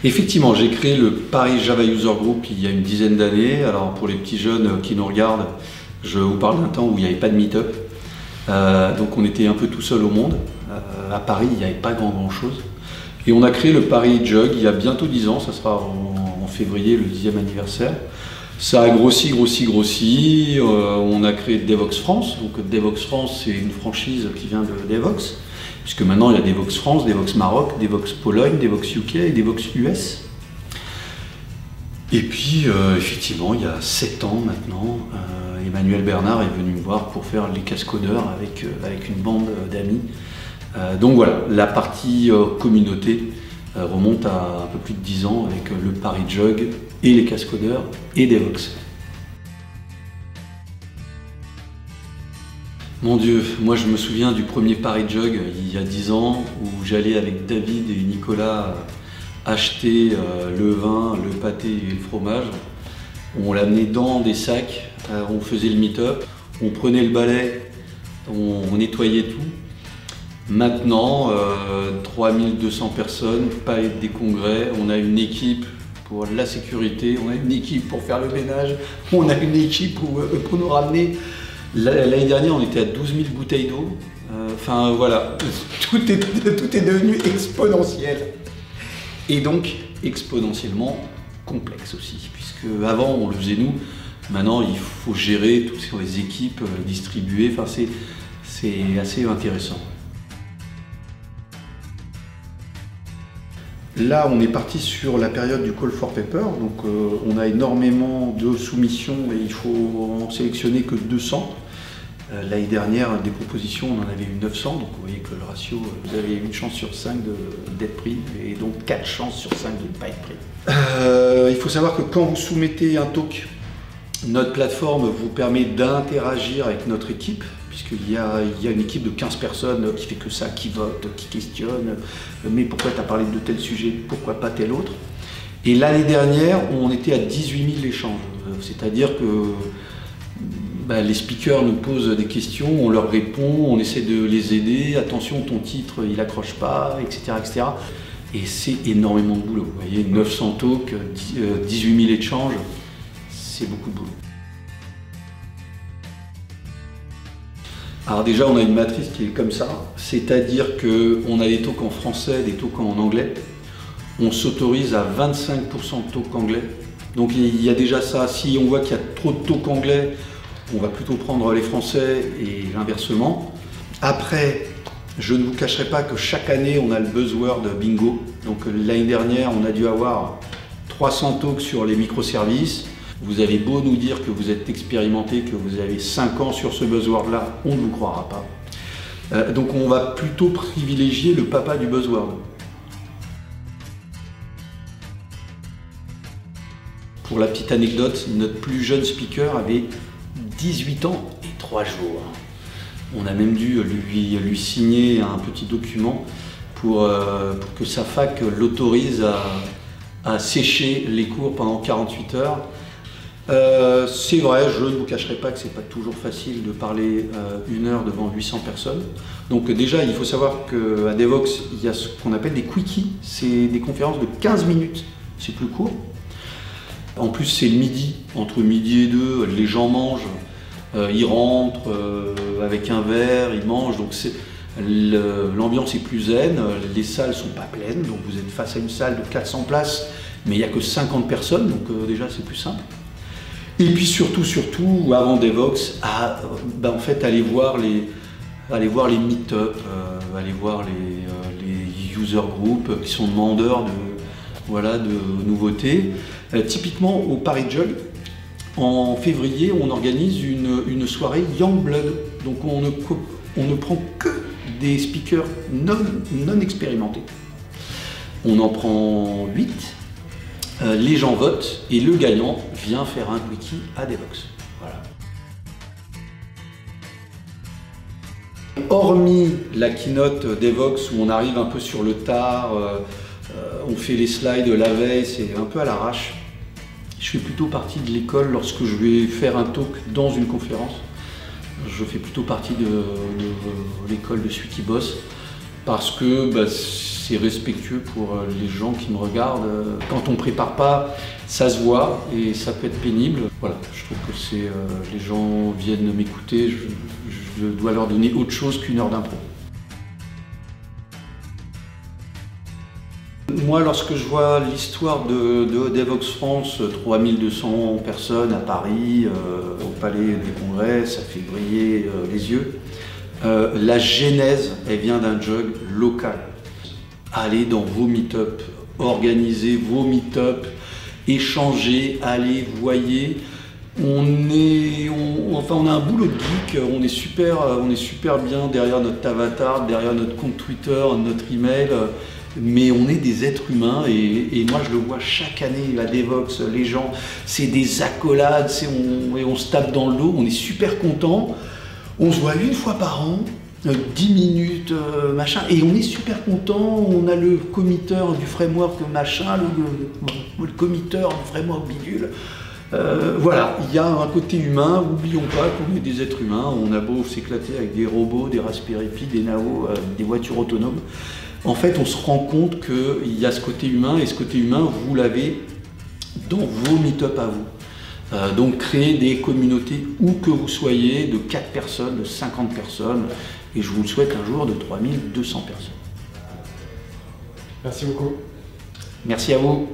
Effectivement, j'ai créé le Paris Java User Group il y a une dizaine d'années. Alors pour les petits jeunes qui nous regardent, je vous parle d'un temps où il n'y avait pas de meet-up. Donc on était un peu tout seul au monde. À Paris, il n'y avait pas grand chose. Et on a créé le Paris Jug il y a bientôt 10 ans, ça sera en février, le 10e anniversaire. Ça a grossi. On a créé Devoxx France. Donc Devoxx France, c'est une franchise qui vient de Devoxx. Puisque maintenant il y a Devoxx France, Devoxx Maroc, Devoxx Pologne, Devoxx UK et Devoxx US. Et puis effectivement, il y a 7 ans maintenant, Emmanuel Bernard est venu me voir pour faire les cascodeurs avec une bande d'amis. Donc voilà, la partie communauté remonte à un peu plus de 10 ans avec le Paris Jug et les cascodeurs et Devoxx. Mon Dieu, moi je me souviens du premier Paris Jug il y a 10 ans où j'allais avec David et Nicolas acheter le vin, le pâté et le fromage. On l'amenait dans des sacs, on faisait le meet-up, on prenait le balai, on nettoyait tout. Maintenant, 3200 personnes, pas des congrès, on a une équipe pour la sécurité, on a une équipe pour faire le ménage, on a une équipe pour nous ramener. L'année dernière, on était à 12 000 bouteilles d'eau. Enfin voilà, tout est devenu exponentiel. Et donc exponentiellement complexe aussi, puisque avant on le faisait nous, maintenant il faut gérer toutes ces équipes distribuées. Enfin c'est assez intéressant. Là, on est parti sur la période du call for paper, donc on a énormément de soumissions et il faut en sélectionner que 200. L'année dernière, des propositions, on en avait eu 900, donc vous voyez que le ratio, vous avez une chance sur 5 d'être pris et donc 4 chances sur 5 de ne pas être pris. Il faut savoir que quand vous soumettez un talk, notre plateforme vous permet d'interagir avec notre équipe, puisqu'il y a une équipe de 15 personnes qui fait que ça, qui vote, qui questionne, mais pourquoi tu as parlé de tel sujet, pourquoi pas tel autre. Et l'année dernière, on était à 18 000 échanges, c'est-à-dire que les speakers nous posent des questions, on leur répond, on essaie de les aider, attention ton titre il accroche pas, etc. Et c'est énormément de boulot, vous voyez, 900 talks, 18 000 échanges, c'est beaucoup de boulot. Alors déjà on a une matrice qui est comme ça, c'est-à-dire qu'on a des talks en français, des talks en anglais, on s'autorise à 25% de talks anglais, donc il y a déjà ça, si on voit qu'il y a trop de talks anglais, on va plutôt prendre les Français et inversement. Après, je ne vous cacherai pas que chaque année, on a le buzzword bingo. Donc l'année dernière, on a dû avoir 300 talks sur les microservices. Vous avez beau nous dire que vous êtes expérimenté, que vous avez 5 ans sur ce buzzword-là, on ne vous croira pas. Donc on va plutôt privilégier le papa du buzzword. Pour la petite anecdote, notre plus jeune speaker avait 18 ans et 3 jours. On a même dû lui signer un petit document pour que sa fac l'autorise à sécher les cours pendant 48 heures. C'est vrai, je ne vous cacherai pas que c'est pas toujours facile de parler 1 heure devant 800 personnes. Donc déjà, il faut savoir qu'à Devoxx, il y a ce qu'on appelle des quickies. C'est des conférences de 15 minutes, c'est plus court. En plus, c'est le midi, entre midi et 2, les gens mangent, ils rentrent avec un verre, ils mangent, donc l'ambiance est plus zen, les salles sont pas pleines, donc vous êtes face à une salle de 400 places, mais il n'y a que 50 personnes, donc déjà c'est plus simple. Et puis surtout, avant Devoxx, en fait, allez voir les meet-up, allez voir les user groups qui sont demandeurs de nouveautés. Typiquement au Paris Jug, en février, on organise une soirée Young Blood. Donc on ne prend que des speakers non expérimentés. On en prend 8, les gens votent et le gagnant vient faire un quickie à Devoxx. Voilà. Hormis la keynote Devoxx où on arrive un peu sur le tard, on fait les slides la veille, c'est un peu à l'arrache. Je fais plutôt partie de l'école lorsque je vais faire un talk dans une conférence. Je fais plutôt partie de l'école de celui qui bosse parce que c'est respectueux pour les gens qui me regardent. Quand on prépare pas, ça se voit et ça peut être pénible. Voilà, je trouve que c'est les gens viennent m'écouter, je dois leur donner autre chose qu'une heure d'impro. Moi, lorsque je vois l'histoire de Devox France, 3200 personnes à Paris, au Palais des Congrès, ça fait briller les yeux. La genèse, elle vient d'un jog local. Allez dans vos meet-up, organisez vos meet-up, échangez, allez, voyez. On a un boulot de geek, on est super bien derrière notre avatar, derrière notre compte Twitter, notre email. Mais on est des êtres humains et moi je le vois chaque année, la Devox, les gens, c'est des accolades, on se tape dans le dos, on est super contents. On se voit une fois par an, 10 minutes, machin, et on est super content. On a le committeur du framework machin, le committeur du framework bidule. Voilà, il y a un côté humain, n'oublions pas qu'on est des êtres humains. On a beau s'éclater avec des robots, des Raspberry Pi, des Nao, des voitures autonomes. En fait, on se rend compte qu'il y a ce côté humain, et ce côté humain, vous l'avez dans vos meet-up à vous. Donc créer des communautés où que vous soyez, de 4 personnes, de 50 personnes, et je vous le souhaite un jour de 3200 personnes. Merci beaucoup. Merci à vous.